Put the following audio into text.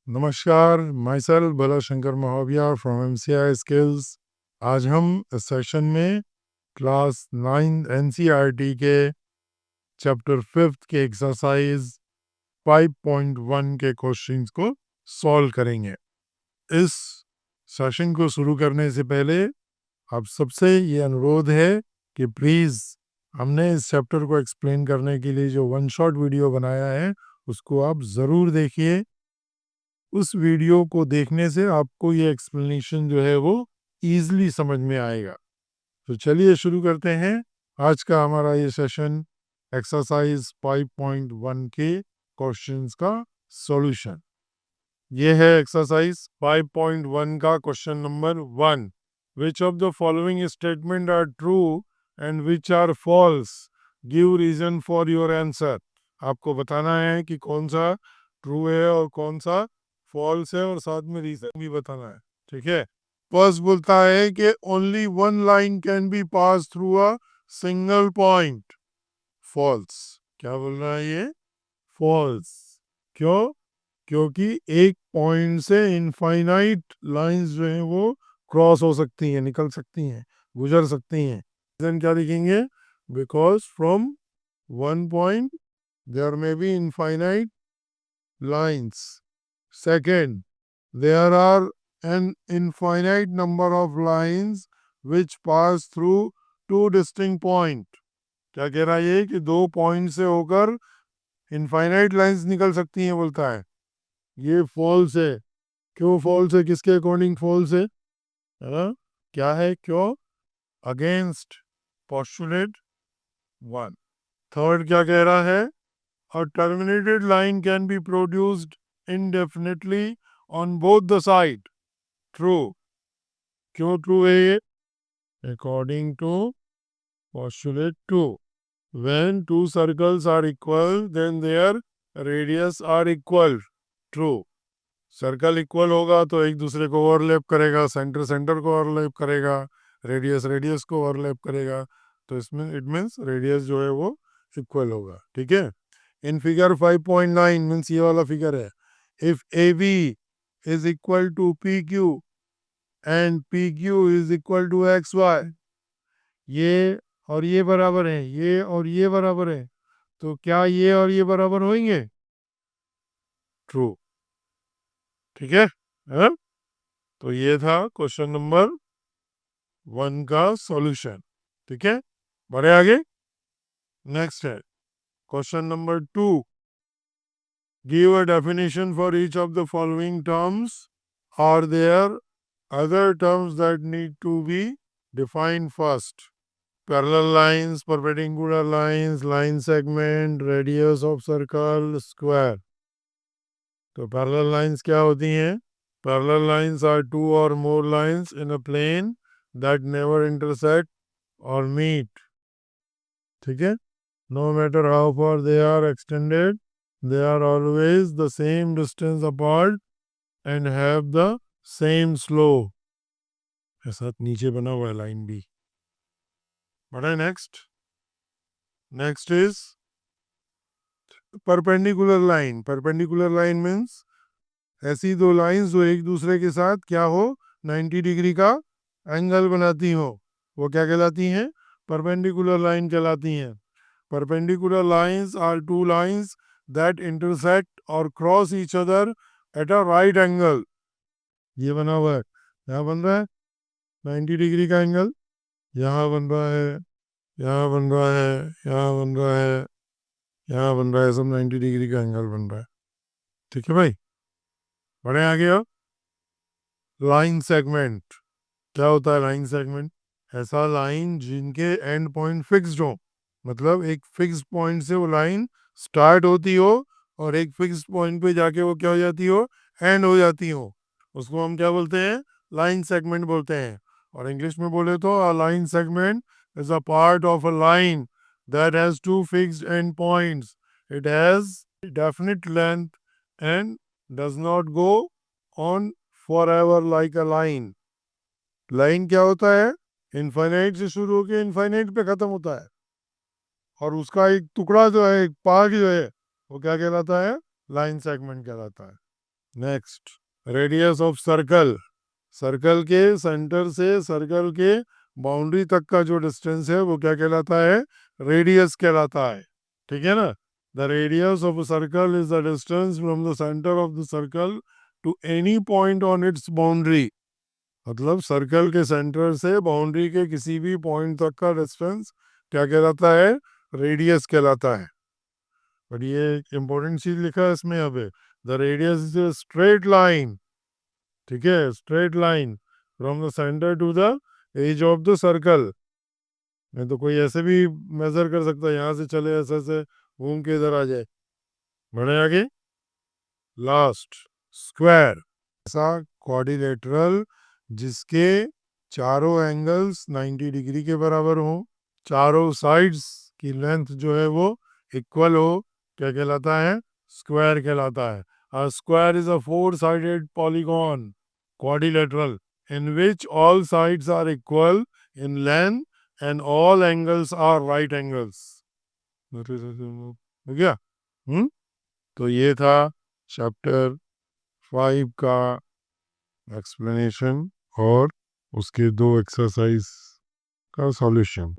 नमस्कार, my self भला Shankar महाविया from MCI skills. आज हम इस सेशन में क्लास 9 NCERT के चैप्टर 5 के एक्सरसाइज 5.1 के क्वेश्चंस को सॉल्व करेंगे। इस सेशन को शुरू करने से पहले आप सबसे ये अनुरोध है कि प्लीज़ हमने इस चैप्टर को एक्सप्लेन करने के लिए जो वन शॉट वीडियो बनाया है उसको आप ज़रूर देखिए। उस वीडियो को देखने से आपको ये एक्सप्लेनेशन जो है वो ईजिली समझ में आएगा। तो चलिए शुरू करते हैं आज का हमारा ये सेशन एक्सरसाइज 5.1 के क्वेश्चंस का सॉल्यूशन। ये है एक्सरसाइज 5.1 का question number 1। Which of the following statement are true and which are false, give reason for your answer. आपको बताना है कि कौन सा ट्रू है और कौन सा फॉल्स है और साथ में रीजन भी बताना है। ठीक है, फर्स्ट बोलता है कि only one line can be pass through a single point. False. क्या बोल रहा है ये? फॉल्स। क्यों? क्योंकि एक पॉइंट से इनफाइनाइट लाइंस जो हैं वो क्रॉस हो सकती हैं, निकल सकती हैं, गुजर सकती हैं। रीजन क्या लिखेंगे? Because from one point there may be infinite lines. Second, there are an infinite number of lines which pass through two distinct points. क्या कह रहा है ये कि दो पॉइंट से होकर इनफाइनाइट लाइंस निकल सकती हैं, बोलता है। ये फॉल्स है। क्यों फॉल्स है? किसके अकॉर्डिंग फॉल्स है? क्या है? क्यों? Against postulate 1। थर्ड क्या कह रहा है? A terminated line can be produced indefinitely on both the side. True. क्यों true है ये? According to postulate 2. When two circles are equal, then their radius are equal. True. Circle equal होगा तो एक दूसरे को ओवरलैप करेगा, सेंटर सेंटर को ओवरलैप करेगा, रेडियस रेडियस को ओवरलैप करेगा, तो इसमें इट मीन्स रेडियस जो है वो इक्वल होगा। ठीक है। इन फिगर 5.9 मीन्स ये वाला फिगर है। If AB is equal to PQ and PQ is equal to XY, ये और ये बराबर है, ये और ये बराबर है, तो क्या ये और ये बराबर होंगे? ट्रू। ठीक है, है? तो ये था क्वेश्चन नंबर 1 का सॉल्यूशन। ठीक है, बढ़े आगे। नेक्स्ट है question number 2। Give a definition for each of the following terms. Are there other terms that need to be defined first? Parallel lines, perpendicular lines, line segment, radius of circle, square. तो parallel lines क्या होती हैं? Parallel lines are two or more lines in a plane that never intersect or meet. ठीक है? No matter how far they are extended, they are always the same distance apart and have the same slope. ऐसा नीचे बना हुआ है line भी। बढ़े next. Next is perpendicular line. Perpendicular line means ऐसी दो लाइंस जो एक दूसरे के साथ क्या हो, 90 डिग्री का एंगल बनाती हो, वो क्या कहलाती हैं? परपेंडिकुलर लाइन कहलाती हैं। Perpendicular lines are two lines that intersect और cross each other at a right angle. ये बना हुआ है, यहाँ बन रहा है 90 डिग्री का एंगल, यहाँ बन रहा है, यहाँ बन रहा है, यहाँ बन रहा है, यहाँ बन रहा है, सब 90 डिग्री का एंगल बन रहा है। ठीक है भाई, बढ़े आगे। अब लाइन सेगमेंट क्या होता है? लाइन सेगमेंट ऐसा लाइन जिनके एंड पॉइंट फिक्स्ड हो, मतलब एक फिक्स पॉइंट से वो लाइन स्टार्ट होती हो और एक फिक्स पॉइंट पे जाके वो क्या हो जाती हो, एंड हो जाती हो, उसको हम क्या बोलते हैं? लाइन सेगमेंट बोलते हैं। और इंग्लिश में बोले तो a line segment is a part of a line that has two fixed endpoints. It has definite length and does not go on forever like a line. Line क्या होता है? Infinite से शुरू होकर इनफाइनाइट पे खत्म होता है, और उसका एक टुकड़ा जो है, एक पार्ट जो है, वो क्या कहलाता है? लाइन सेगमेंट कहलाता है। Next, radius of circle. Circle के सेंटर से सर्कल के बाउंड्री तक का जो डिस्टेंस है वो क्या कहलाता है? रेडियस कहलाता है। ठीक है ना? The radius of a circle is the distance from the centre of the circle to any point on its boundary. मतलब सर्कल के सेंटर से बाउंड्री के किसी भी पॉइंट तक का डिस्टेंस क्या कहलाता है? रेडियस कहलाता है। बट ये इंपॉर्टेंट चीज लिखा है इसमें यहाँ पे, the radius is a straight line. ठीक है, straight line from the centre to the edge of the circle. नहीं तो कोई ऐसे भी मेजर कर सकता है, यहाँ से चले ऐसे ऐसे घूम के इधर आ जाए। बढ़े आगे, लास्ट, स्क्वायर। ऐसा क्वाड्रिलेटरल जिसके चारों एंगल्स 90 डिग्री के बराबर हो, चारों साइड्स की लेंथ जो है वो इक्वल हो, क्या कहलाता है? स्क्वायर कहलाता है। A square is a four-sided polygon, quadrilateral, in which all sides are equal in length and all angles are right angles. हो गया? तो ये था चैप्टर 5 का एक्सप्लेनेशन और उसके 2 एक्सरसाइज का सॉल्यूशन।